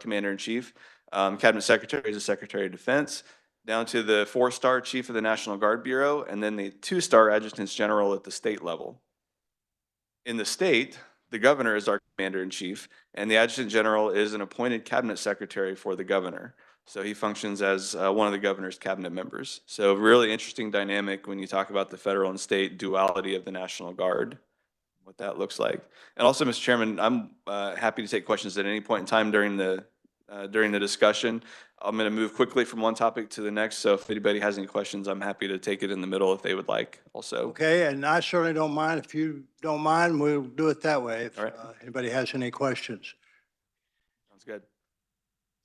commander-in-chief. Cabinet secretary is the Secretary of Defense, down to the 4-star chief of the National Guard Bureau, and then the 2-star adjutants general at the state level. In the state, the governor is our commander-in-chief, and the adjutant general is an appointed cabinet secretary for the governor. So he functions as one of the governor's cabinet members. So really interesting dynamic when you talk about the federal and state duality of the National Guard, what that looks like. And also, Mr. Chairman, I'm happy to take questions at any point in time during the discussion. I'm going to move quickly from one topic to the next, so if anybody has any questions, I'm happy to take it in the middle if they would like also. Okay, and I certainly don't mind. If you don't mind, we'll do it that way if All right. anybody has any questions. Sounds good.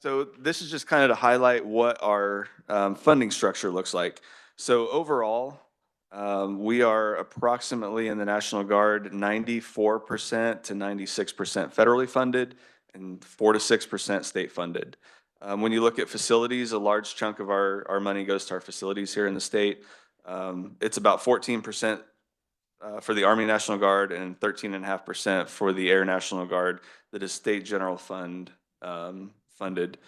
So this is just kind of to highlight what our funding structure looks like. So overall, we are approximately in the National Guard 94% to 96% federally funded and 4 to 6% state funded. When you look at facilities, a large chunk of our money goes to our facilities here in the state. It's about 14% for the Army National Guard and 13.5% for the Air National Guard that is state general fund funded.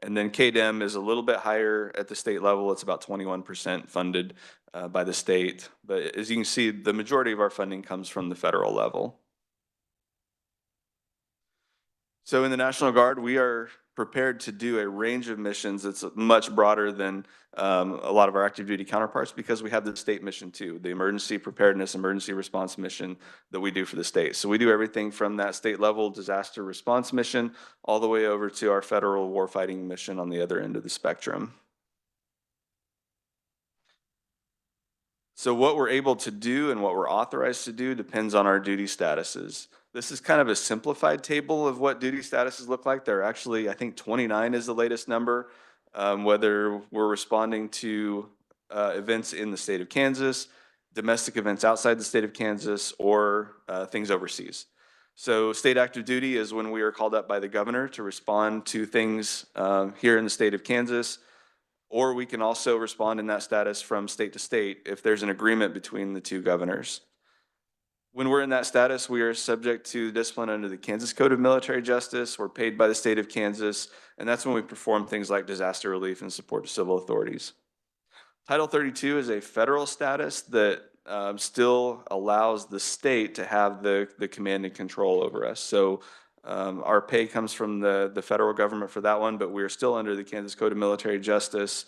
And then KDEM is a little bit higher at the state level. It's about 21% funded by the state. But as you can see, the majority of our funding comes from the federal level. So in the National Guard, we are prepared to do a range of missions that's much broader than a lot of our active duty counterparts, because we have the state mission too, the emergency preparedness, emergency response mission that we do for the state. So we do everything from that state level disaster response mission all the way over to our federal warfighting mission on the other end of the spectrum. So what we're able to do and what we're authorized to do depends on our duty statuses. This is kind of a simplified table of what duty statuses look like. There are actually, I think 29 is the latest number, whether we're responding to events in the state of Kansas, domestic events outside the state of Kansas, or things overseas. So state active duty is when we are called up by the governor to respond to things here in the state of Kansas, or we can also respond in that status from state to state if there's an agreement between the two governors. When we're in that status, we are subject to discipline under the Kansas Code of Military Justice. We're paid by the state of Kansas, and that's when we perform things like disaster relief and support to civil authorities. Title 32 is a federal status that still allows the state to have the command and control over us. So our pay comes from the federal government for that one, but we're still under the Kansas Code of Military Justice,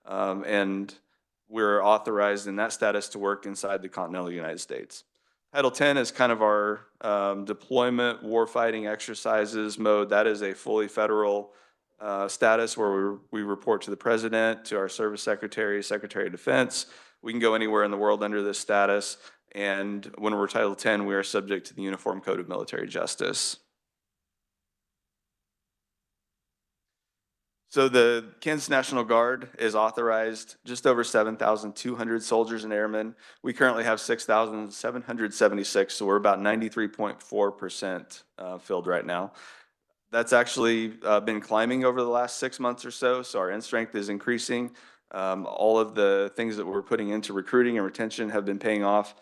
and we're authorized in that status to work inside the continental United States. Title 10 is kind of our deployment warfighting exercises mode. That is a fully federal status where we report to the president, to our service secretary, Secretary of Defense. We can go anywhere in the world under this status. And when we're Title 10, we are subject to the Uniform Code of Military Justice. So the Kansas National Guard is authorized just over 7,200 soldiers and airmen. We currently have 6,776, so we're about 93.4% filled right now. That's actually been climbing over the last 6 months or so our end strength is increasing. All of the things that we're putting into recruiting and retention have been paying off.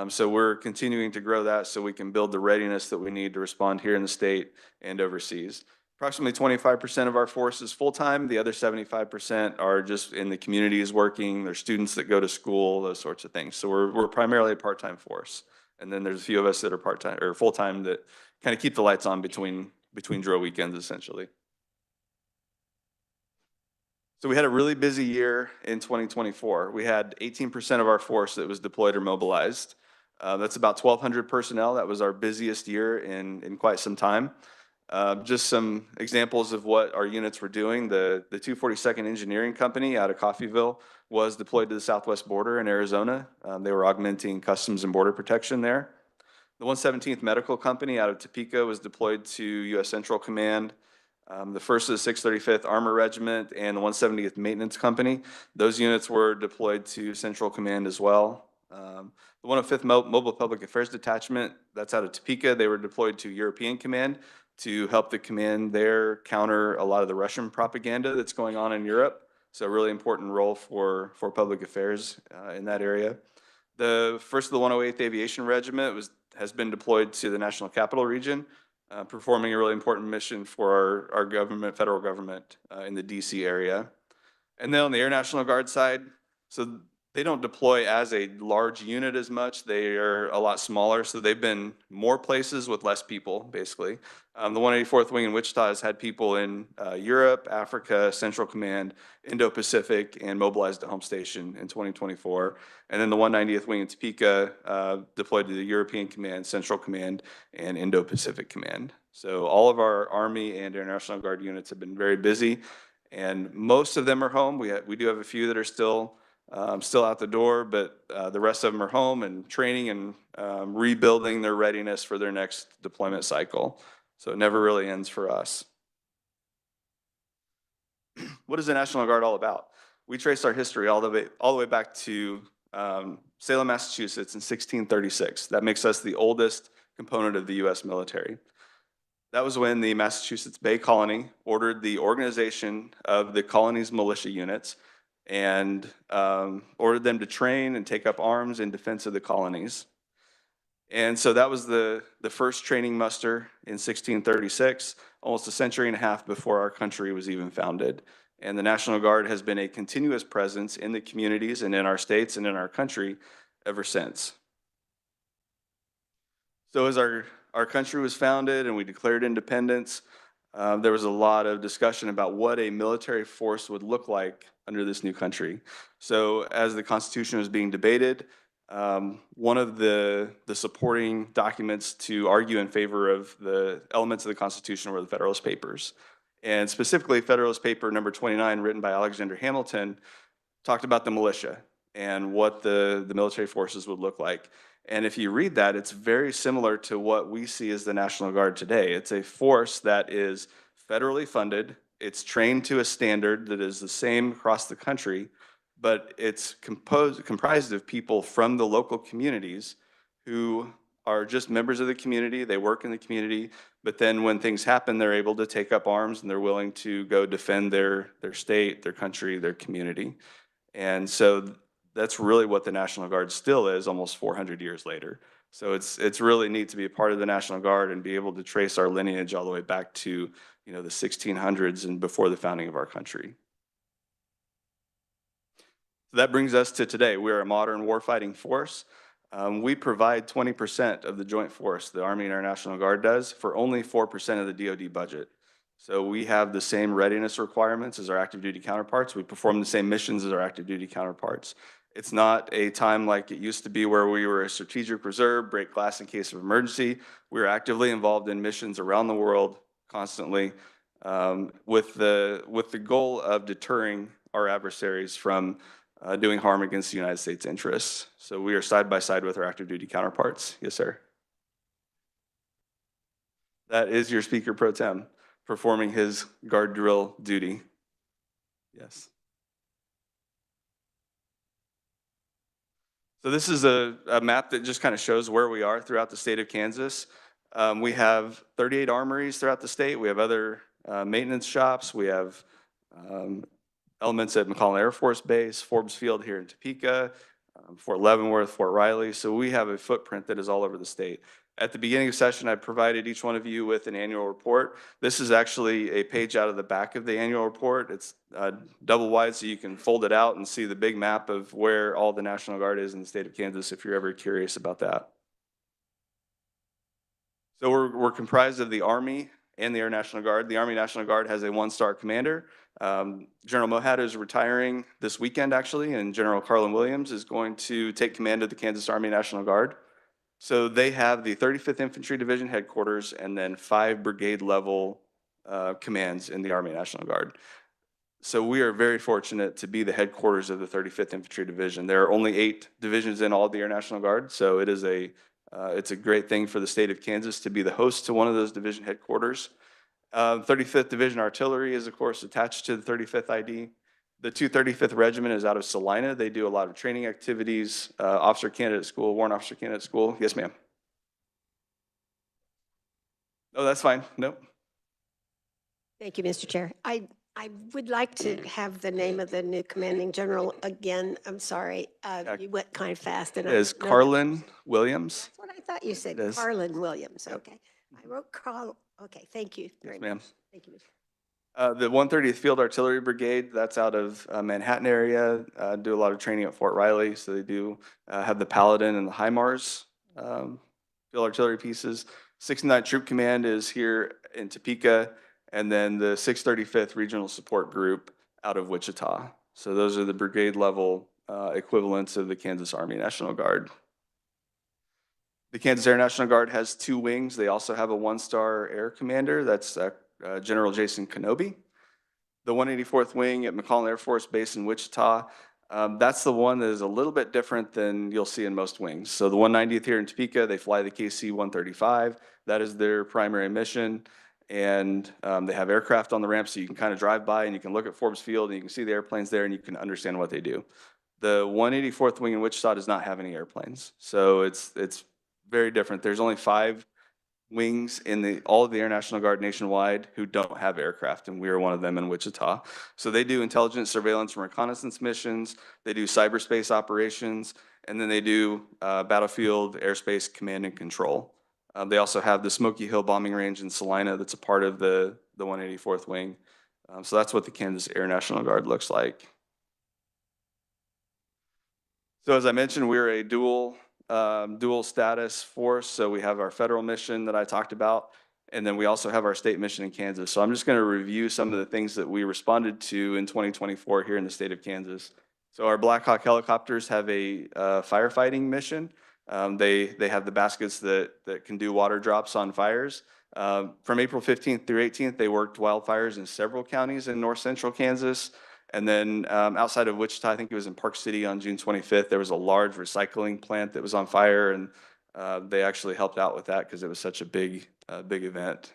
So we're continuing to grow that so we can build the readiness that we need to respond here in the state and overseas. Approximately 25% of our force is full-time. The other 75% are just in the communities working. There's students that go to school, those sorts of things. So we're primarily a part-time force. And then there's a few of us that are part-time or full-time that kind of keep the lights on between drill weekends, essentially. So we had a really busy year in 2024. We had 18% of our force that was deployed or mobilized. That's about 1,200 personnel. That was our busiest year in quite some time. Just some examples of what our units were doing. The 242nd Engineering Company out of Coffeyville was deployed to the southwest border in Arizona. They were augmenting Customs and Border Protection there. The 117th Medical Company out of Topeka was deployed to U.S. Central Command. The 1st of the 635th Armor Regiment and the 170th Maintenance Company, those units were deployed to Central Command as well. The 105th Mobile Public Affairs Detachment, that's out of Topeka. They were deployed to European Command to help the command there counter a lot of the Russian propaganda that's going on in Europe. So a really important role for public affairs in that area. The 1st of the 108th Aviation Regiment has been deployed to the National Capital Region. performing a really important mission for our government, federal government, in the DC area. And then on the Air National Guard side, so they don't deploy as a large unit as much. They are a lot smaller, so they've been more places with less people, basically. The 184th Wing in Wichita has had people in Europe, Africa, Central Command, Indo-Pacific, and mobilized at Home Station in 2024. And then the 190th Wing in Topeka deployed to the European Command, Central Command, and Indo-Pacific Command. So all of our Army and Air National Guard units have been very busy, and most of them are home. We do have a few that are still out the door, but the rest of them are home and training and rebuilding their readiness for their next deployment cycle. So it never really ends for us. What is the National Guard all about? We trace our history all the way back to Salem, Massachusetts in 1636. That makes us the oldest component of the U.S. military. That was when the Massachusetts Bay Colony ordered the organization of the colony's militia units and ordered them to train and take up arms in defense of the colonies. And so that was the first training muster in 1636, almost a century and a half before our country was even founded. And the National Guard has been a continuous presence in the communities and in our states and in our country ever since. So as our country was founded and we declared independence, there was a lot of discussion about what a military force would look like under this new country. So as the Constitution was being debated, one of the supporting documents to argue in favor of the elements of the Constitution were the Federalist Papers. And specifically, Federalist Paper number 29, written by Alexander Hamilton, talked about the militia and what the military forces would look like. And if you read that, it's very similar to what we see as the National Guard today. It's a force that is federally funded. It's trained to a standard that is the same across the country, but it's comprised of people from the local communities who are just members of the community. They work in the community, but then when things happen, they're able to take up arms and they're willing to go defend their state, their country, their community. And so that's really what the National Guard still is almost 400 years later. So it's really neat to be a part of the National Guard and be able to trace our lineage all the way back to, the 1600s and before the founding of our country. So that brings us to today. We are a modern warfighting force. We provide 20% of the joint force, the Army and our National Guard does, for only 4% of the DoD budget. So we have the same readiness requirements as our active duty counterparts. We perform the same missions as our active duty counterparts. It's not a time like it used to be where we were a strategic reserve, break glass in case of emergency. We are actively involved in missions around the world constantly with the goal of deterring our adversaries from doing harm against the United States interests. So we are side by side with our active duty counterparts. Yes, sir. That is your Speaker Pro Tem performing his guard drill duty. Yes. So this is a map that just kind of shows where we are throughout the state of Kansas. We have 38 armories throughout the state. We have other maintenance shops. We have elements at McClellan Air Force Base, Forbes Field here in Topeka, Fort Leavenworth, Fort Riley. So we have a footprint that is all over the state. At the beginning of session, I provided each one of you with an annual report. This is actually a page out of the back of the annual report. It's double wide, so you can fold it out and see the big map of where all the National Guard is in the state of Kansas if you're ever curious about that. So we're comprised of the Army and the Air National Guard. The Army National Guard has a one-star commander. General Mohat is retiring this weekend, actually, and General Carlin Williams is going to take command of the Kansas Army National Guard. So they have the 35th Infantry Division headquarters and then 5 brigade level commands in the Army National Guard. So we are very fortunate to be the headquarters of the 35th Infantry Division. There are only 8 divisions in all of the Air National Guard, so it is it's a great thing for the state of Kansas to be the host to one of those division headquarters. 35th Division Artillery is, of course, attached to the 35th ID. The 235th Regiment is out of Salina. They do a lot of training activities, officer candidate school, warrant officer candidate school. Yes, ma'am. Oh, that's fine. Nope. Thank you, Mr. Chair. I would like to have the name of the new commanding general again. I'm sorry. You went kind of fast. And it is Carlin Williams. That's what I thought you said. It is. Carlin Williams. Yep. Okay. I wrote Carl. Okay, thank you very Yes, much. ma'am. Thank you. The 130th Field Artillery Brigade, that's out of Manhattan area, do a lot of training at Fort Riley. So they do have the Paladin and the HIMARS field artillery pieces. 69th Troop Command is here in Topeka, and then the 635th Regional Support Group out of Wichita. So those are the brigade level equivalents of the Kansas Army National Guard. The Kansas Air National Guard has 2 wings. They also have a 1-star air commander. That's General Jason Kenobi. The 184th Wing at McCall Air Force Base in Wichita, that's the one that is a little bit different than you'll see in most wings. So the 190th here in Topeka, they fly the KC-135. That is their primary mission. And they have aircraft on the ramp, so you can kind of drive by and you can look at Forbes Field and you can see the airplanes there and you can understand what they do. The 184th Wing in Wichita does not have any airplanes. So it's very different. There's only 5 wings in all of the Air National Guard nationwide who don't have aircraft, and we are one of them in Wichita. So they do intelligence, surveillance, and reconnaissance missions. They do cyberspace operations, and then they do battlefield airspace command and control. They also have the Smoky Hill bombing range in Salina that's a part of the 184th Wing. So that's what the Kansas Air National Guard looks like. So as I mentioned, we're a dual status force. So we have our federal mission that I talked about, and then we also have our state mission in Kansas. So I'm just going to review some of the things that we responded to in 2024 here in the state of Kansas. So our Black Hawk helicopters have a firefighting mission. They have the baskets that can do water drops on fires. From April 15th through 18th, they worked wildfires in several counties in north central Kansas. And then outside of Wichita, I think it was in Park City on June 25th, there was a large recycling plant that was on fire, and they actually helped out with that because it was such a big event.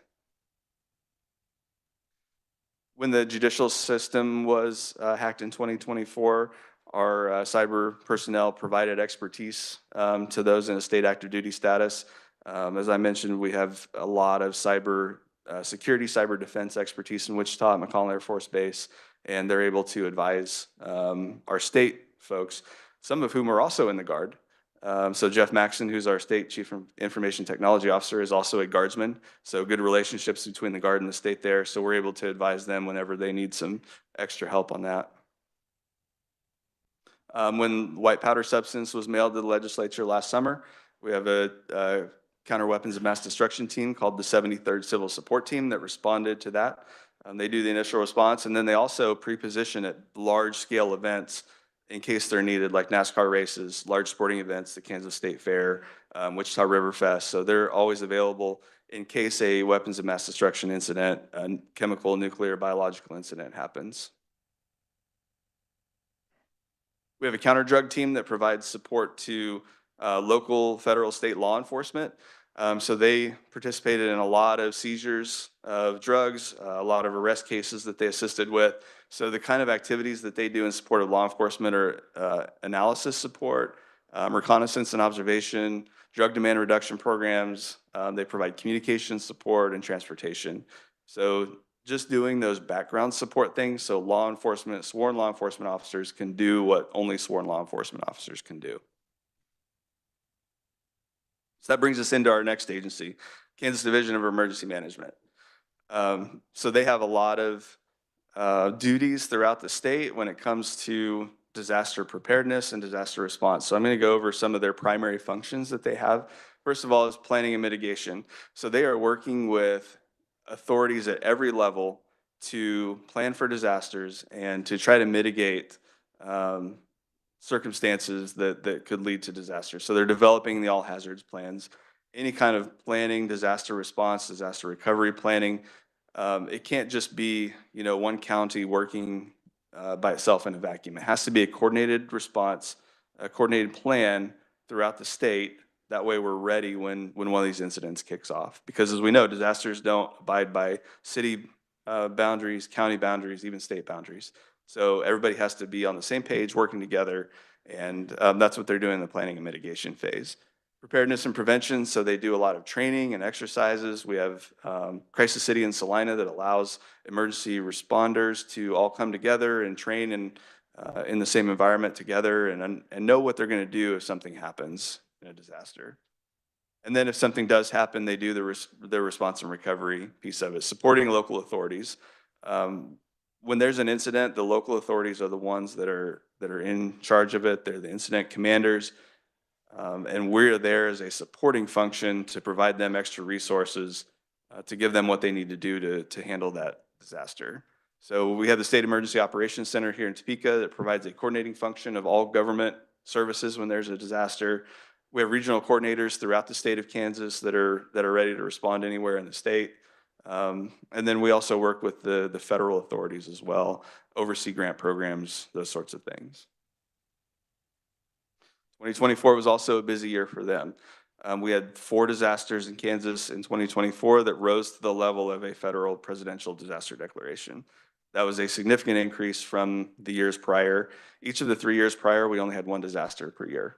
When the judicial system was hacked in 2024, our cyber personnel provided expertise to those in a state active duty status. As I mentioned, we have a lot of cyber security, cyber defense expertise in Wichita at McCall Air Force Base, and they're able to advise our state folks, some of whom are also in the Guard. So Jeff Maxson, who's our state chief information technology officer, is also a guardsman. So good relationships between the Guard and the state there. So we're able to advise them whenever they need some extra help on that. When white powder substance was mailed to the legislature last summer, we have a counter weapons of mass destruction team called the 73rd Civil Support Team that responded to that. They do the initial response, and then they also pre-position at large-scale events in case they're needed, like NASCAR races, large sporting events, the Kansas State Fair, Wichita River Fest. So they're always available in case a weapons of mass destruction incident, a chemical, nuclear, biological incident happens. We have a counter drug team that provides support to local, federal, state law enforcement. So they participated in a lot of seizures of drugs, a lot of arrest cases that they assisted with. So the kind of activities that they do in support of law enforcement are analysis support, reconnaissance and observation, drug demand reduction programs. They provide communication support and transportation. So just doing those background support things so law enforcement, sworn law enforcement officers can do what only sworn law enforcement officers can do. So that brings us into our next agency, Kansas Division of Emergency Management. So they have a lot of duties throughout the state when it comes to disaster preparedness and disaster response. So I'm going to go over some of their primary functions that they have. First of all is planning and mitigation. So they are working with authorities at every level to plan for disasters and to try to mitigate circumstances that could lead to disaster. So they're developing the all hazards plans, any kind of planning, disaster response, disaster recovery planning. It can't just be, one county working by itself in a vacuum. It has to be a coordinated response, a coordinated plan throughout the state. That way we're ready when one of these incidents kicks off. Because as we know, disasters don't abide by city boundaries, county boundaries, even state boundaries. So everybody has to be on the same page, working together, and that's what they're doing in the planning and mitigation phase. Preparedness and prevention, so they do a lot of training and exercises. We have Crisis City in Salina that allows emergency responders to all come together and train in the same environment together and know what they're going to do if something happens in a disaster. And then if something does happen, they do their response and recovery piece of it, supporting local authorities. Um, when there's an incident, the local authorities are the ones that are in charge of it. They're the incident commanders. And we're there as a supporting function to provide them extra resources, to give them what they need to do to handle that disaster. So we have the State Emergency Operations Center here in Topeka that provides a coordinating function of all government services when there's a disaster. We have regional coordinators throughout the state of Kansas that are ready to respond anywhere in the state. And then we also work with the federal authorities as well, oversee grant programs, those sorts of things. 2024 was also a busy year for them. We had 4 disasters in Kansas in 2024 that rose to the level of a federal presidential disaster declaration. That was a significant increase from the years prior. Each of the 3 years prior, we only had 1 disaster per year.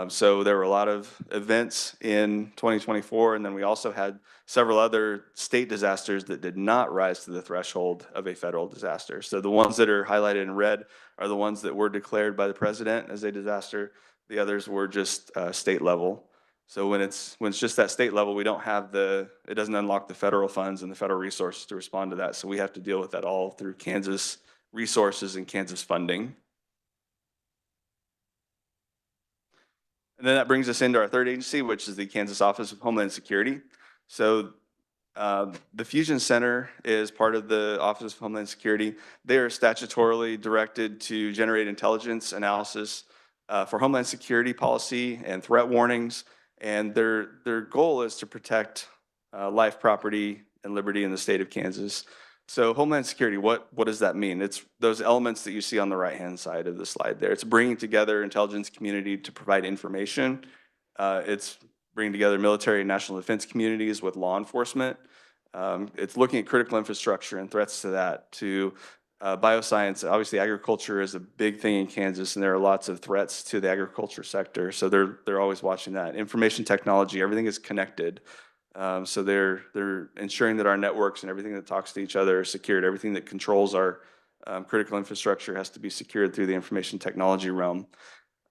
So there were a lot of events in 2024, and then we also had several other state disasters that did not rise to the threshold of a federal disaster. So the ones that are highlighted in red are the ones that were declared by the president as a disaster. The others were just state level. So when it's just that state level, we don't have it doesn't unlock the federal funds and the federal resources to respond to that. So we have to deal with that all through Kansas resources and Kansas funding. And then that brings us into our third agency, which is the Kansas Office of Homeland Security. So the Fusion Center is part of the Office of Homeland Security. They are statutorily directed to generate intelligence analysis for Homeland Security policy and threat warnings. And their goal is to protect life, property, and liberty in the state of Kansas. So Homeland Security, what does that mean? It's those elements that you see on the right-hand side of the slide there. It's bringing together intelligence community to provide information. It's bringing together military and national defense communities with law enforcement. It's looking at critical infrastructure and threats to that, to bioscience. Obviously, agriculture is a big thing in Kansas, and there are lots of threats to the agriculture sector. So they're always watching that. Information technology, everything is connected. So they're ensuring that our networks and everything that talks to each other are secured. Everything that controls our critical infrastructure has to be secured through the information technology realm.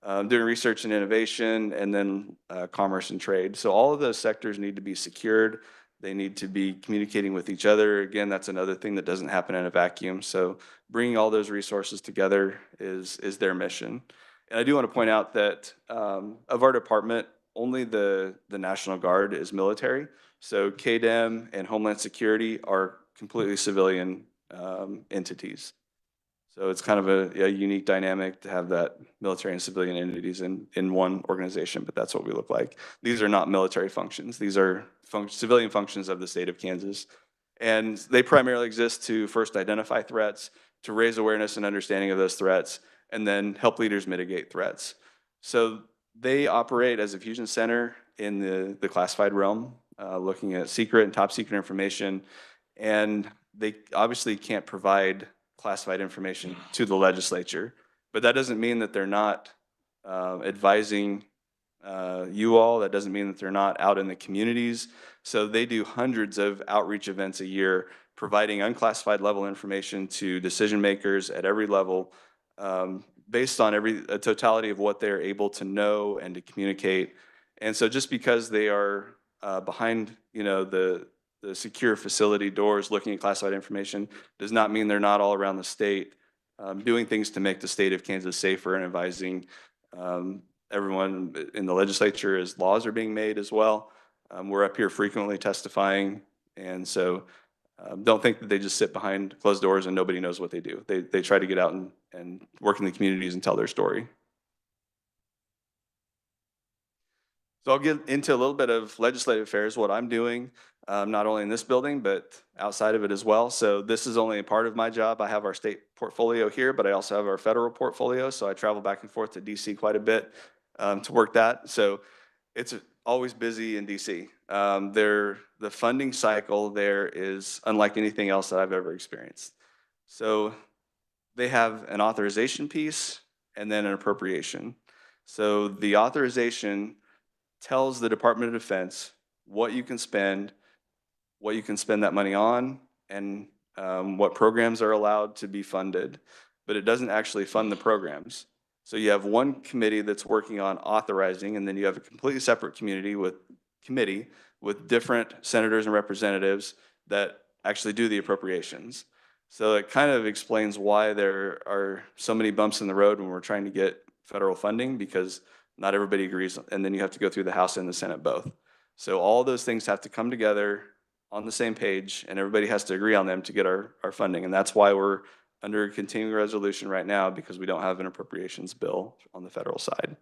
Doing research and innovation, and then commerce and trade. So all of those sectors need to be secured. They need to be communicating with each other. Again, that's another thing that doesn't happen in a vacuum. So bringing all those resources together is their mission. And I do want to point out that of our department, only the National Guard is military. So KDEM and Homeland Security are completely civilian entities. So it's kind of a unique dynamic to have that military and civilian entities in one organization, but that's what we look like. These are not military functions. These are civilian functions of the state of Kansas. And they primarily exist to first identify threats, to raise awareness and understanding of those threats, and then help leaders mitigate threats. So they operate as a fusion center in the classified realm, looking at secret and top secret information. And they obviously can't provide classified information to the legislature, but that doesn't mean that they're not advising you all. That doesn't mean that they're not out in the communities. So they do hundreds of outreach events a year, providing unclassified level information to decision makers at every level, based on a totality of what they're able to know and to communicate. And so just because they are behind, the secure facility doors looking at classified information does not mean they're not all around the state doing things to make the state of Kansas safer and advising everyone in the legislature as laws are being made as well. We're up here frequently testifying, and so don't think that they just sit behind closed doors and nobody knows what they do. They try to get out and work in the communities and tell their story. So I'll get into a little bit of legislative affairs, what I'm doing, not only in this building, but outside of it as well. So this is only a part of my job. I have our state portfolio here, but I also have our federal portfolio. So I travel back and forth to DC quite a bit to work that. So it's always busy in DC. The funding cycle there is unlike anything else that I've ever experienced. So they have an authorization piece and then an appropriation. So the authorization tells the Department of Defense what you can spend that money on, and what programs are allowed to be funded, but it doesn't actually fund the programs. So you have one committee that's working on authorizing, and then you have a completely separate community with committee with different senators and representatives that actually do the appropriations. So it kind of explains why there are so many bumps in the road when we're trying to get federal funding, because not everybody agrees, and then you have to go through the House and the Senate both. So all those things have to come together on the same page, and everybody has to agree on them to get our funding. And that's why we're under a continuing resolution right now, because we don't have an appropriations bill on the federal side.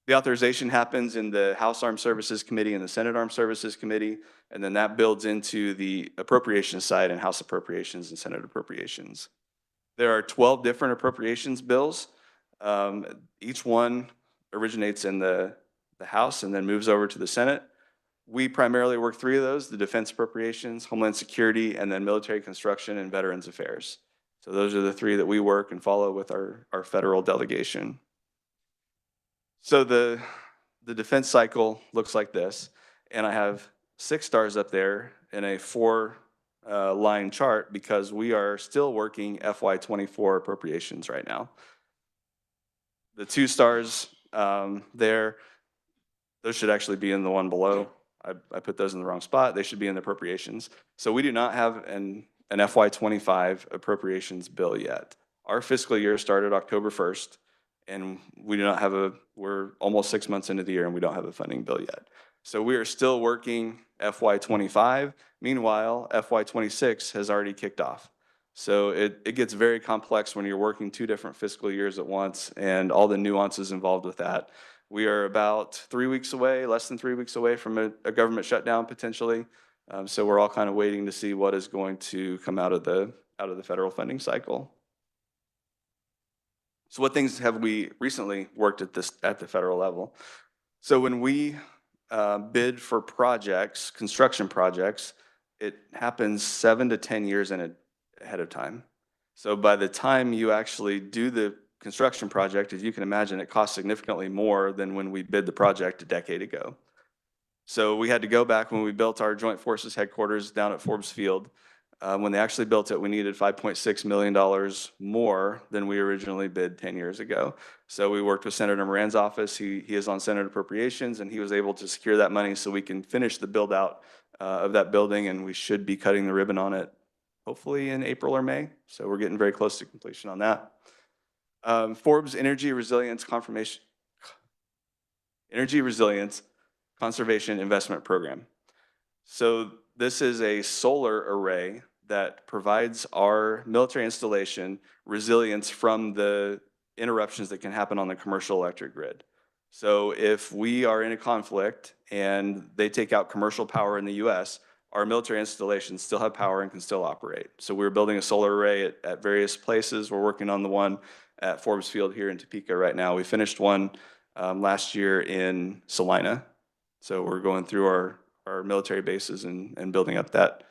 The authorization happens in the House Armed Services Committee and the Senate Armed Services Committee, and then that builds into the appropriations side and House appropriations and Senate appropriations. There are 12 different appropriations bills. Each one originates in the House and then moves over to the Senate. We primarily work three of those: the defense appropriations, Homeland Security, and then military construction and Veterans Affairs. So those are the three that we work and follow with our federal delegation. So the defense cycle looks like this, and I have 6 stars up there in a 4 line chart because we are still working FY24 appropriations right now. The 2 stars there, those should actually be in the one below. I put those in the wrong spot. They should be in the appropriations. So we do not have an FY25 appropriations bill yet. Our fiscal year started October 1st, and we do not have we're almost 6 months into the year and we don't have a funding bill yet. So we are still working FY25. Meanwhile, FY26 has already kicked off. So it gets very complex when you're working 2 different fiscal years at once and all the nuances involved with that. We are about 3 weeks away, less than 3 weeks away from a government shutdown potentially. So we're all kind of waiting to see what is going to come out of the federal funding cycle. So what things have we recently worked at the federal level? So when we bid for projects, construction projects, it happens 7 to 10 years ahead of time. So by the time you actually do the construction project, as you can imagine, it costs significantly more than when we bid the project a decade ago. So we had to go back when we built our Joint Forces headquarters down at Forbes Field. When they actually built it, we needed $5.6 million more than we originally bid 10 years ago. So we worked with Senator Moran's office. He is on Senate Appropriations, and he was able to secure that money so we can finish the build out of that building, and we should be cutting the ribbon on it hopefully in April or May. So we're getting very close to completion on that. Forbes Energy Resilience Conservation Investment Program. So this is a solar array that provides our military installation resilience from the interruptions that can happen on the commercial electric grid. So if we are in a conflict and they take out commercial power in the US, our military installations still have power and can still operate. So we're building a solar array at various places. We're working on the one at Forbes Field here in Topeka right now. We finished one last year in Salina. So we're going through our military bases and building up that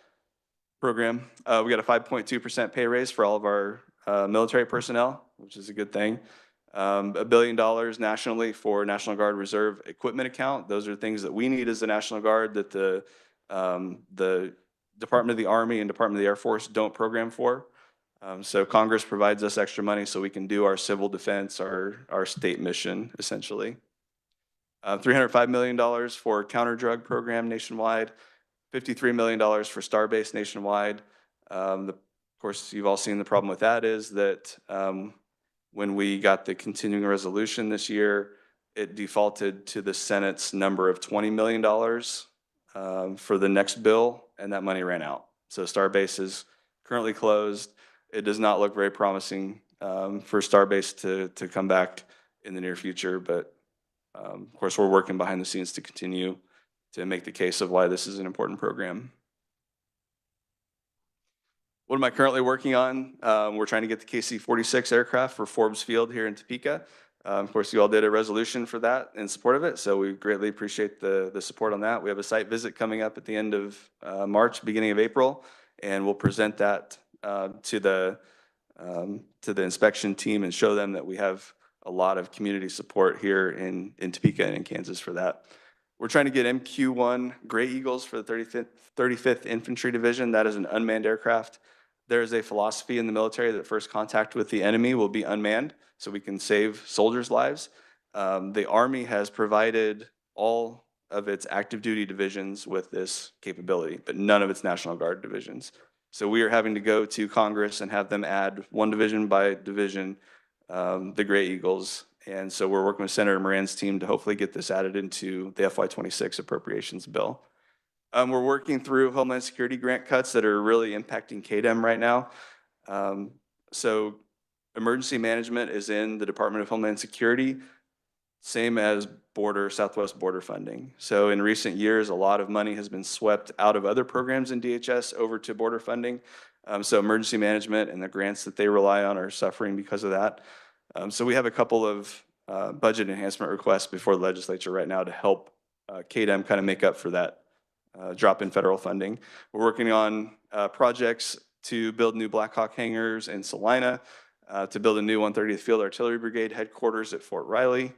program. We got a 5.2% pay raise for all of our military personnel, which is a good thing. $1 billion nationally for National Guard Reserve Equipment Account. Those are things that we need as the National Guard that the Department of the Army and Department of the Air Force don't program for. So Congress provides us extra money so we can do our civil defense, our state mission, essentially. $305 million for counter-drug program nationwide, $53 million for Starbase nationwide. Of course, you've all seen the problem with that is that when we got the continuing resolution this year, it defaulted to the Senate's number of $20 million for the next bill, and that money ran out. So Starbase is currently closed. It does not look very promising for Starbase to come back in the near future, but of course, we're working behind the scenes to continue to make the case of why this is an important program. What am I currently working on? We're trying to get the KC-46 aircraft for Forbes Field here in Topeka. Of course, you all did a resolution for that in support of it, so we greatly appreciate the support on that. We have a site visit coming up at the end of March, beginning of April, and we'll present that to the inspection team and show them that we have a lot of community support here in Topeka and in Kansas for that. We're trying to get MQ-1 Gray Eagles for the 35th Infantry Division. That is an unmanned aircraft. There is a philosophy in the military that first contact with the enemy will be unmanned, so we can save soldiers' lives. The Army has provided all of its active duty divisions with this capability, but none of its National Guard divisions. So we are having to go to Congress and have them add one division by division, the Gray Eagles. And so we're working with Senator Moran's team to hopefully get this added into the FY26 appropriations bill. We're working through Homeland Security grant cuts that are really impacting KDEM right now. So emergency management is in the Department of Homeland Security, same as Southwest border funding. So in recent years, a lot of money has been swept out of other programs in DHS over to border funding. So emergency management and the grants that they rely on are suffering because of that. So we have a couple of budget enhancement requests before the legislature right now to help KDEM kind of make up for that drop in federal funding. We're working on projects to build new Black Hawk hangars in Salina, to build a new 130th Field Artillery Brigade headquarters at Fort Riley,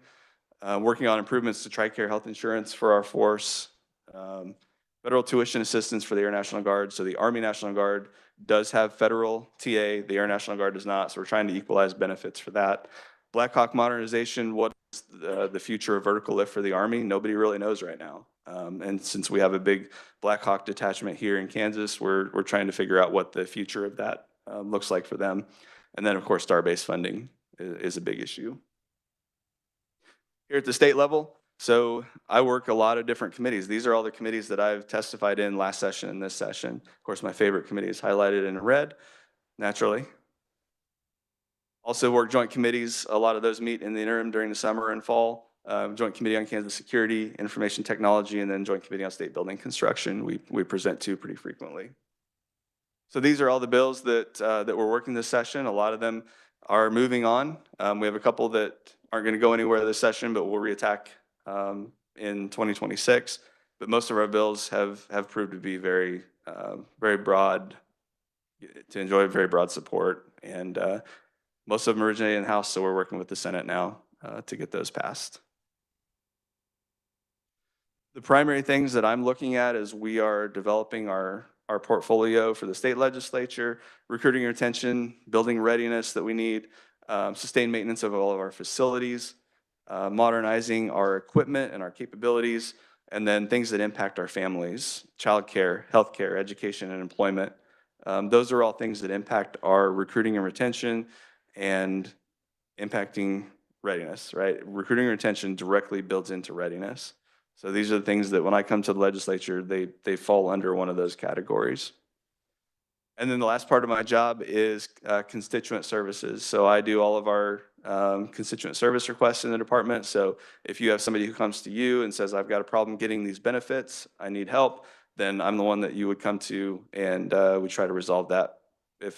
working on improvements to TRICARE health insurance for our force, federal tuition assistance for the Air National Guard. So the Army National Guard does have federal TA, the Air National Guard does not, so we're trying to equalize benefits for that. Black Hawk modernization, what is the future of vertical lift for the Army? Nobody really knows right now. And since we have a big Black Hawk detachment here in Kansas, we're trying to figure out what the future of that looks like for them. And then, of course, star-based funding is a big issue. Here at the state level, so I work a lot of different committees. These are all the committees that I've testified in last session and this session. Of course, my favorite committee is highlighted in red, naturally. Also work joint committees. A lot of those meet in the interim during the summer and fall. Joint Committee on Kansas Security, Information Technology, and then Joint Committee on State Building Construction we present to pretty frequently. So these are all the bills that we're working this session. A lot of them are moving on. We have a couple that aren't going to go anywhere this session, but we'll reattack in 2026. But most of our bills have proved to be very broad, to enjoy very broad support, and most of them originated in the House, so we're working with the Senate now to get those passed. The primary things that I'm looking at is we are developing our portfolio for the state legislature, recruiting and retention, building readiness that we need, sustained maintenance of all of our facilities, modernizing our equipment and our capabilities, and then things that impact our families, childcare, healthcare, education, and employment. Those are all things that impact our recruiting and retention and impacting readiness, right? Recruiting and retention directly builds into readiness. So these are the things that when I come to the legislature, they fall under one of those categories. And then the last part of my job is constituent services. So I do all of our constituent service requests in the department. So if you have somebody who comes to you and says, I've got a problem getting these benefits, I need help, then I'm the one that you would come to, and we try to resolve that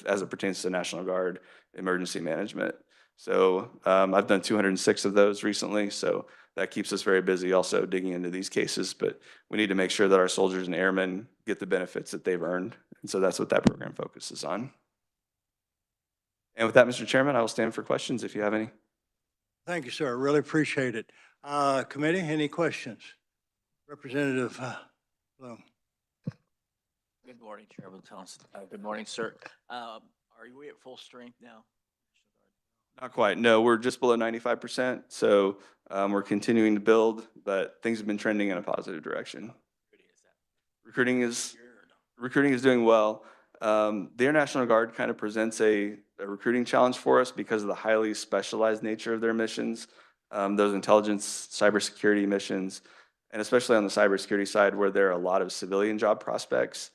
as it pertains to National Guard emergency management. So I've done 206 of those recently, so that keeps us very busy also digging into these cases, but we need to make sure that our soldiers and airmen get the benefits that they've earned. And so that's what that program focuses on. And with that, Mr. Chairman, I will stand for questions if you have any. Thank you, sir. Really appreciate it. Committee, any questions? Representative Bloom. Good morning, Chairman Thompson. Good morning, sir. Are we at full strength now? Not quite. No, we're just below 95%. So we're continuing to build, but things have been trending in a positive direction. Recruiting is doing well. The Air National Guard kind of presents a recruiting challenge for us because of the highly specialized nature of their missions, those intelligence, cybersecurity missions, and especially on the cybersecurity side where there are a lot of civilian job prospects.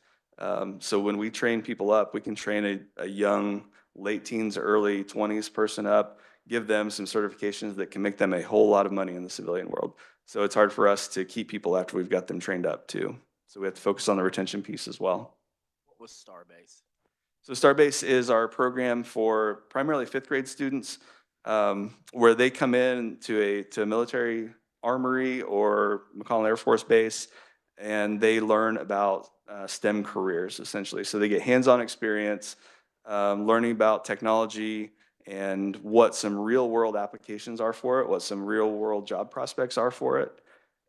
So when we train people up, we can train a young, late teens, early 20s person up, give them some certifications that can make them a whole lot of money in the civilian world. So it's hard for us to keep people after we've got them trained up too. So we have to focus on the retention piece as well. What was Starbase? So Starbase is our program for primarily 5th grade students, where they come in to a military armory or McConnell Air Force Base, and they learn about STEM careers essentially. So they get hands-on experience, learning about technology and what some real-world applications are for it, what some real-world job prospects are for it.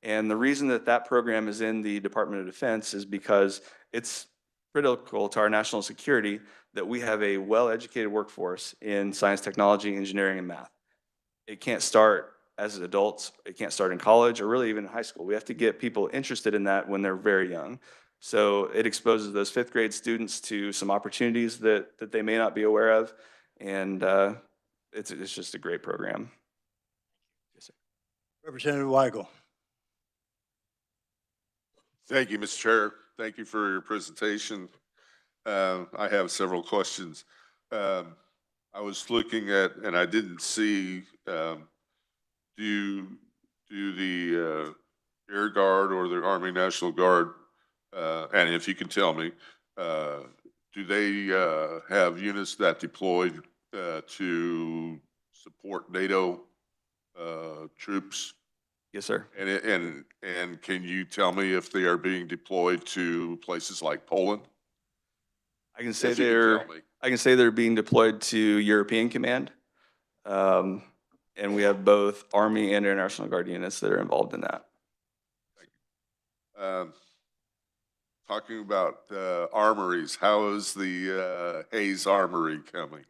And the reason that that program is in the Department of Defense is because it's critical to our national security that we have a well-educated workforce in science, technology, engineering, and math. It can't start as adults. It can't start in college or really even high school. We have to get people interested in that when they're very young. So it exposes those fifth grade students to some opportunities that they may not be aware of. And it's just a great program. Yes, sir. Representative Weigel. Thank you, Mr. Chair. Thank you for your presentation. I have several questions. I was looking at, and I didn't see, do the Air Guard or the Army National Guard, and if you can tell me, do they have units that deployed to support NATO troops? Yes, sir. And can you tell me if they are being deployed to places like Poland? I can say If you can they're tell me. I can say they're being deployed to European Command. And we have both Army and Air National Guard units that are involved in that. Talking about armories, how is the Hayes Armory coming?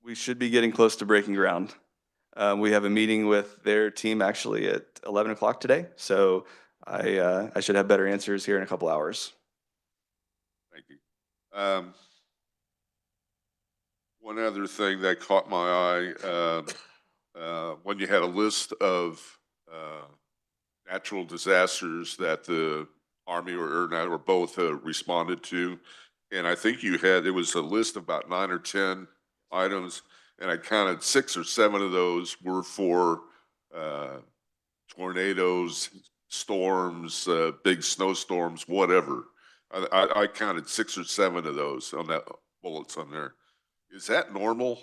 We should be getting close to breaking ground. We have a meeting with their team actually at 11 o'clock today. So I should have better answers here in a couple hours. Thank you. One other thing that caught my eye, when you had a list of natural disasters that the Army or Air or both responded to, and I think you had, it was a list of about 9 or 10 items, and I counted 6 or 7 of those were for tornadoes, storms, big snowstorms, whatever. I counted 6 or 7 of those on that bullets on there. Is that normal?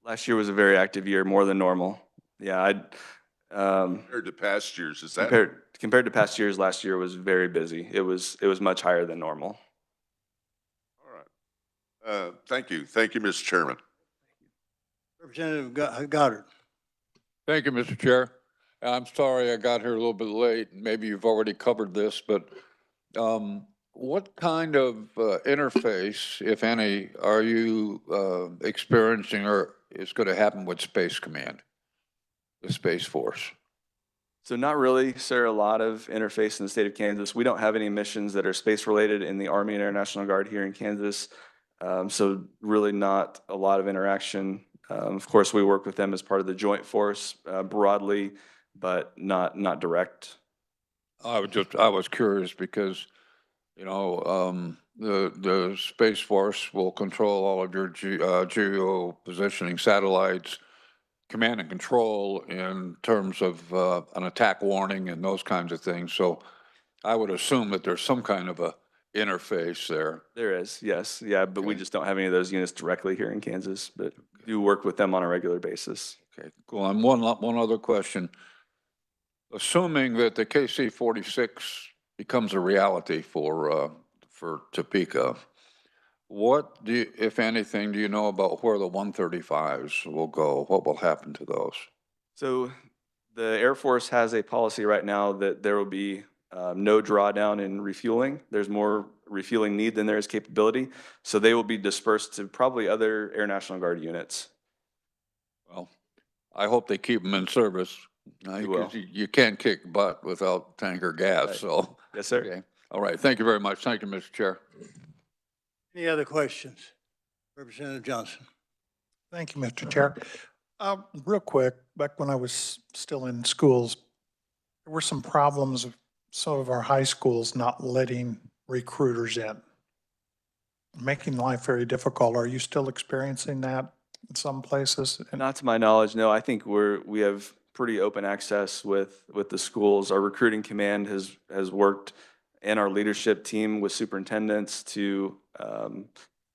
Last year was a very active year, more than normal. Yeah, Compared to past years, is that? compared to past years, last year was very busy. It was much higher than normal. All right. Thank you. Thank you, Mr. Chairman. Representative Goddard. Thank you, Mr. Chair. I'm sorry I got here a little bit late. Maybe you've already covered this, but what kind of interface, if any, are you experiencing or is going to happen with Space Command, the Space Force? So not really, sir. A lot of interface in the state of Kansas. We don't have any missions that are space related in the Army and Air National Guard here in Kansas. So really not a lot of interaction. Of course, we work with them as part of the joint force broadly, but not direct. I was curious because, you know, the Space Force will control all of your geo-positioning satellites, command and control in terms of an attack warning and those kinds of things. So I would assume that there's some kind of a interface there. There is, yes. Yeah, but we Okay. just don't have any of those units directly here in Kansas, but do work with them on a regular basis. Okay, cool. And one other question. Assuming that the KC-46 becomes a reality for Topeka, what do you, if anything, do you know about where the 135s will go? What will happen to those? So the Air Force has a policy right now that there will be no drawdown in refueling. There's more refueling need than there is capability. So they will be dispersed to probably other Air National Guard units. Well, I hope they keep them in service. will. You can't kick butt without tanker gas, Right. so. Yes, sir. Okay. All right. Thank you very much. Thank you, Mr. Chair. Any other questions? Representative Johnson. Thank you, Mr. Chair. Real quick, back when I was still in schools, there were some problems of some of our high schools not letting recruiters in, making life very difficult. Are you still experiencing that in some places? Not to my knowledge, no. I think we have pretty open access with the schools. Our recruiting command has worked, and our leadership team with superintendents to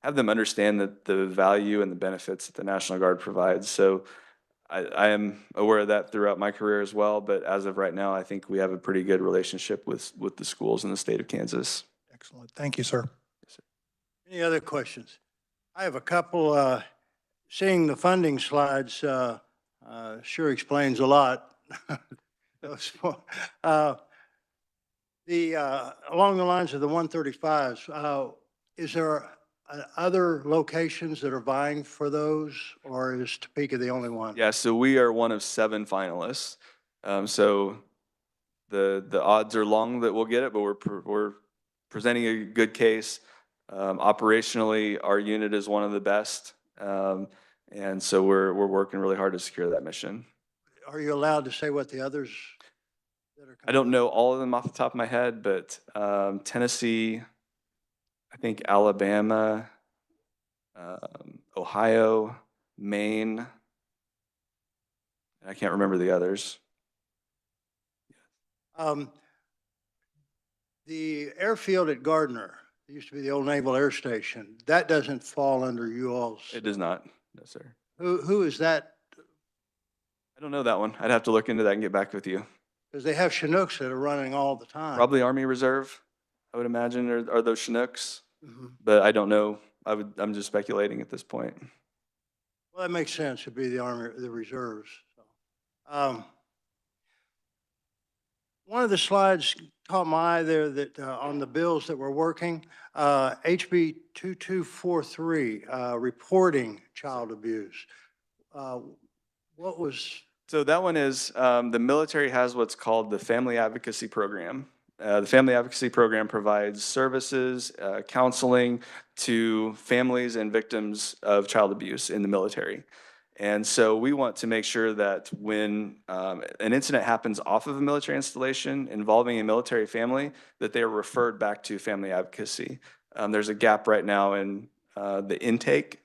have them understand that the value and the benefits that the National Guard provides. So I am aware of that throughout my career as well, but as of right now, I think we have a pretty good relationship with the schools in the state of Kansas. Excellent. Thank you, sir. Any other questions? I have a couple. Seeing the funding slides sure explains a lot. Along the lines of the 135s, is there other locations that are vying for those, or is Topeka the only one? Yeah, so we are one of 7 finalists. So the odds are long that we'll get it, but we're presenting a good case. Operationally, our unit is one of the best. And so we're working really hard to secure that mission. Are you allowed to say what the others that are? I don't know all of them off the top of my head, but Tennessee, I think Alabama, Ohio, Maine, and I can't remember the others. The airfield at Gardner, it used to be the old Naval Air Station, that doesn't fall under you all's. It does not, no, sir. Who is that? I don't know that one. I'd have to look into that and get back with you. Because they have Chinooks that are running all the time. Probably Army Reserve, I would imagine, are those Chinooks, Mhm. but I don't know. I'm just speculating at this point. Well, that makes sense. It'd be the Army, the reserves. One of the slides caught my eye there that on the bills that we're working, HB 2243, reporting child abuse. What was? So that one is, the military has what's called the Family Advocacy Program. The Family Advocacy Program provides services, counseling to families and victims of child abuse in the military. And so we want to make sure that when an incident happens off of a military installation involving a military family, that they are referred back to family advocacy. There's a gap right now in the intake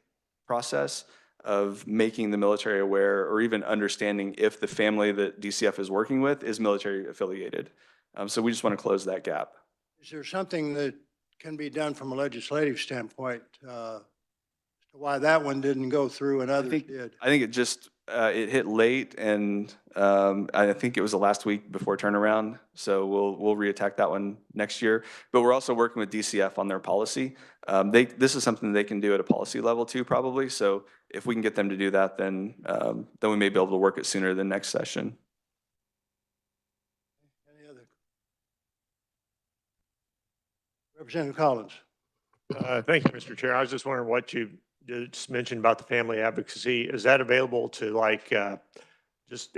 process of making the military aware or even understanding if the family that DCF is working with is military affiliated. So we just want to close that gap. Is there something that can be done from a legislative standpoint why that one didn't go through and others did? I think it just, it hit late and I think it was the last week before turnaround. So we'll reattack that one next year. But we're also working with DCF on their policy. This is something they can do at a policy level too, probably. So if we can get them to do that, then we may be able to work it sooner than next session. Any other? Representative Collins. Thank you, Mr. Chair. I was just wondering what you just mentioned about the family advocacy. Is that available to like just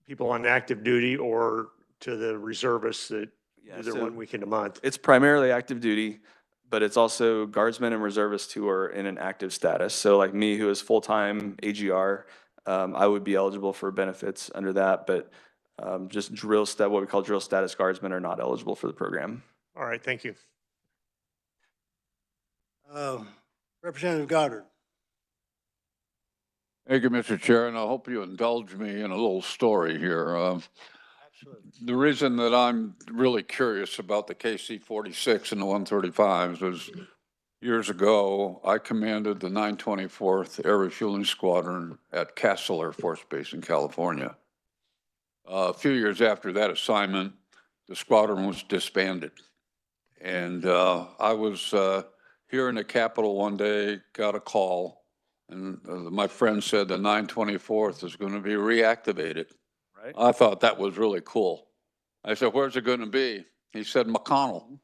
people on active duty or to the reservists that do their 1 weekend a month? It's primarily active duty, but it's also guardsmen and reservists who are in an active status. So like me, who is full-time AGR, I would be eligible for benefits under that, but just what we call drill status guardsmen are not eligible for the program. All right, thank you. Representative Goddard. Thank you, Mr. Chair, and I hope you indulge me in a little story here. Absolutely. The reason that I'm really curious about the KC-46 and the 135s was years ago, I commanded the 924th Air Refueling Squadron at Castle Air Force Base in California. A few years after that assignment, the squadron was disbanded. And I was here in the Capitol one day, got a call, and my friend said the 924th is going to be reactivated. Right. I thought that was really cool. I said, where's it going to be? He said, McConnell.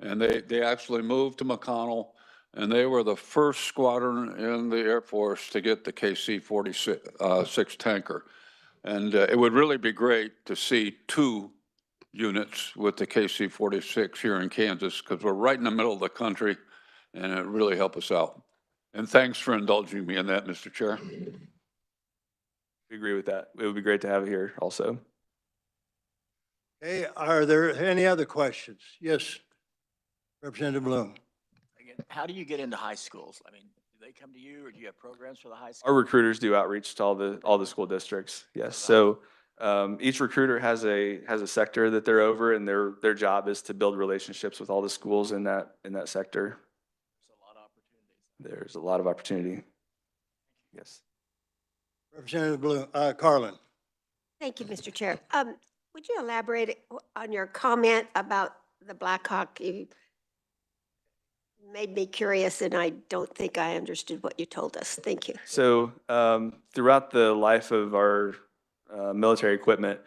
And they actually moved to McConnell, and they were the first squadron in the Air Force to get the KC-46 tanker. And it would really be great to see 2 units with the KC-46 here in Kansas, because we're right in the middle of the country, and it really helped us out. And thanks for indulging me in that, Mr. Chair. We agree with that. It would be great to have it here also. Okay, are there any other questions? Yes, Representative Bloom. Again, how do you get into high schools? I mean, do they come to you or do you have programs for the high Our school? recruiters do outreach to all the school districts. Yes. So each recruiter has a sector that they're over, and their job is to build relationships with all the schools in that sector. There's a lot of opportunity. Yes. Representative Bloom, Carlin. Thank you, Mr. Chair. Would you elaborate on your comment about the Blackhawk? You made me curious, and I don't think I understood what you told us. Thank you. So throughout the life of our military equipment,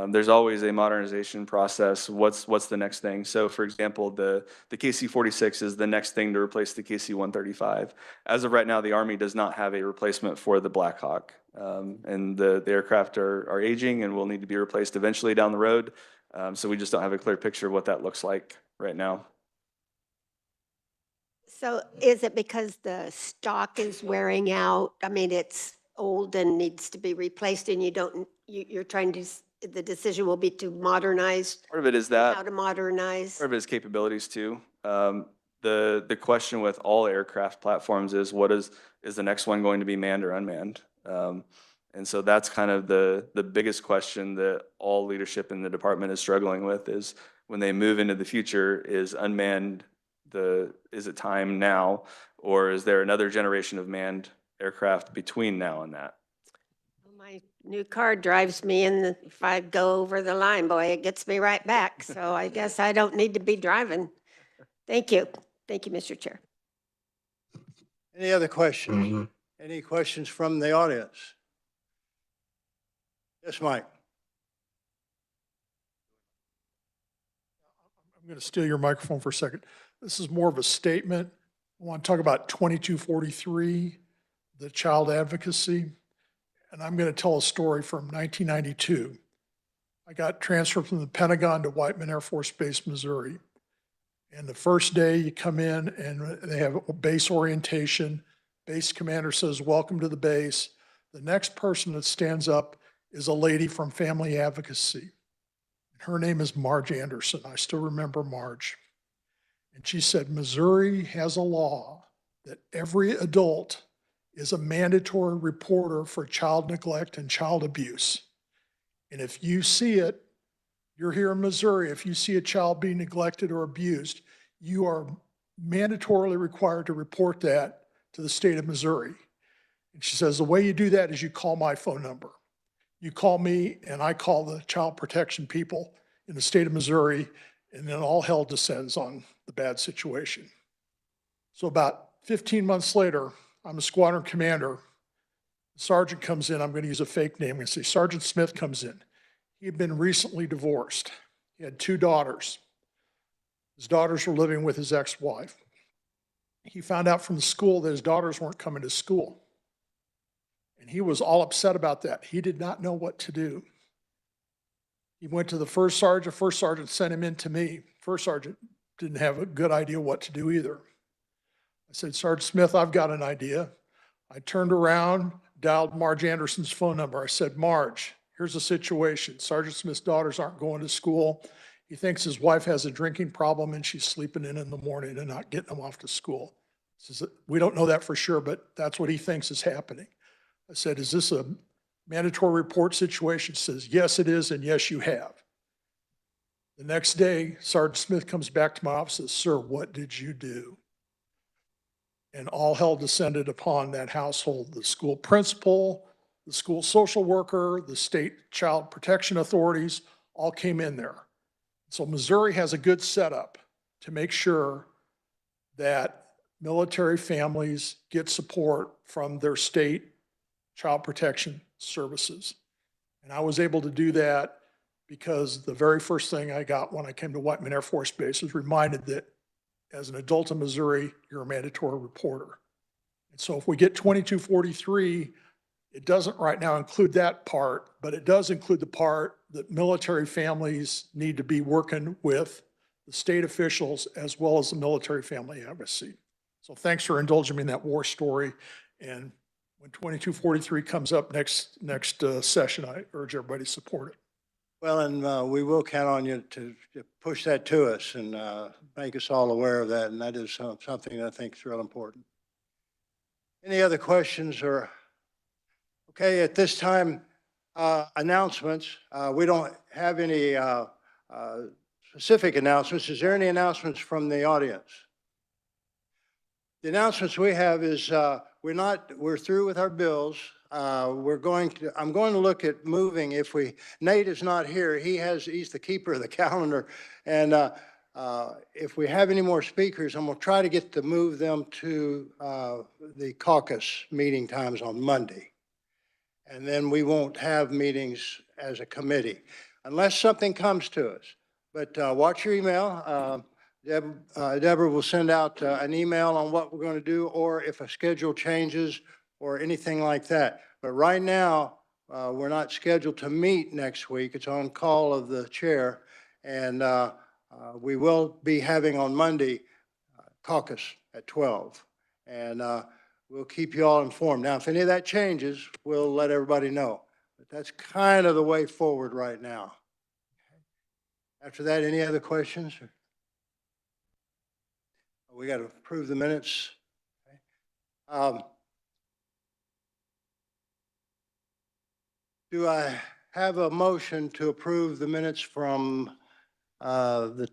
There's always a modernization process. What's the next thing? So for example, the KC-46 is the next thing to replace the KC-135. As of right now, the Army does not have a replacement for the Black Hawk. And the aircraft are aging and will need to be replaced eventually down the road. So we just don't have a clear picture of what that looks like right now. So is it because the stock is wearing out? I mean, it's old and needs to be replaced and you're trying to, the decision will be to modernize, Part of it is that. how to modernize? Part of his capabilities too. The question with all aircraft platforms is is the next one going to be manned or unmanned? And so that's kind of the biggest question that all leadership in the department is struggling with is when they move into the future, is unmanned is it time now, or is there another generation of manned aircraft between now and that? My new car drives me and if I go over the line, boy, it gets me right back. So I guess I don't need to be driving. Thank you. Thank you, Mr. Chair. Any other questions? Any questions from the audience? Yes, Mike. I'm going to steal your microphone for a second. This is more of a statement. I want to talk about 2243, the child advocacy. And I'm going to tell a story from 1992. I got transferred from the Pentagon to Whiteman Air Force Base, Missouri. And the first day you come in and they have a base orientation. Base commander says, welcome to the base. The next person that stands up is a lady from Family Advocacy. Her name is Marge Anderson. I still remember Marge. And she said, Missouri has a law that every adult is a mandatory reporter for child neglect and child abuse. And if you see it, you're here in Missouri, if you see a child being neglected or abused, you are mandatorily required to report that to the state of Missouri. And she says, the way you do that is you call my phone number. You call me and I call the child protection people in the state of Missouri, and then all hell descends on the bad situation. So about 15 months later, I'm a squadron commander. The sergeant comes in. I'm going to use a fake name. I'm going to say Sergeant Smith comes in. He had been recently divorced. He had 2 daughters. His daughters were living with his ex-wife. He found out from the school that his daughters weren't coming to school. And he was all upset about that. He did not know what to do. He went to the first sergeant. First sergeant sent him in to me. First sergeant didn't have a good idea what to do either. I said, Sergeant Smith, I've got an idea. I turned around, dialed Marge Anderson's phone number. I said, Marge, here's the situation. Sergeant Smith's daughters aren't going to school. He thinks his wife has a drinking problem and she's sleeping in the morning and not getting them off to school. He says, we don't know that for sure, but that's what he thinks is happening. I said, is this a mandatory report situation? He says, yes, it is, and yes, you have. The next day, Sergeant Smith comes back to my office and says, sir, what did you do? And all hell descended upon that household. The school principal, the school social worker, the state child protection authorities all came in there. So Missouri has a good setup to make sure that military families get support from their state child protection services. And I was able to do that because the very first thing I got when I came to Whiteman Air Force Base was reminded that as an adult in Missouri, you're a mandatory reporter. And so if we get 2243, it doesn't right now include that part, but it does include the part that military families need to be working with the state officials as well as the military family advocacy. So thanks for indulging me in that war story. And when 2243 comes up next session, I urge everybody to support it. Well, and we will count on you to push that to us and make us all aware of that. And that is something that I think is real important. Any other questions or? Okay, at this time, announcements. We don't have any specific announcements. Is there any announcements from the audience? The announcements we have is we're through with our bills. I'm going to look at moving Nate is not here. He's the keeper of the calendar. And if we have any more speakers, I'm going to try to get to move them to the caucus meeting times on Monday. And then we won't have meetings as a committee. unless something comes to us. But watch your email. Deborah will send out an email on what we're going to do, or if a schedule changes or anything like that. But right now, we're not scheduled to meet next week. It's on call of the chair. And we will be having on Monday caucus at 12. And we'll keep you all informed. Now, if any of that changes, we'll let everybody know. But that's kind of the way forward right now. After that, any other questions? We got to approve the minutes. Do I have a motion to approve the minutes from the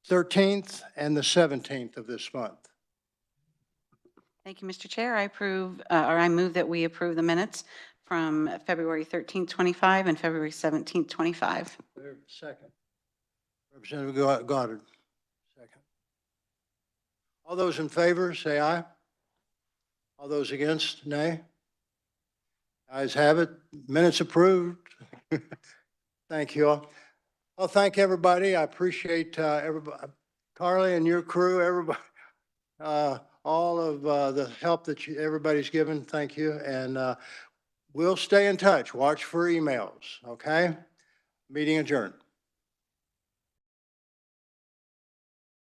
13th and the 17th of this month? Thank you, Mr. Chair. I approve, or I move that we approve the minutes from February 13th, 25 and February 17th, 25. Second. Representative Goddard, second. All those in favor, say aye. All those against, nay. Ayes have it. Minutes approved. Thank you all. Well, thank everybody. I appreciate everybody, Carly and your crew, everybody, all of the help that everybody's given. Thank you. And we'll stay in touch. Watch for emails, okay? Meeting adjourned.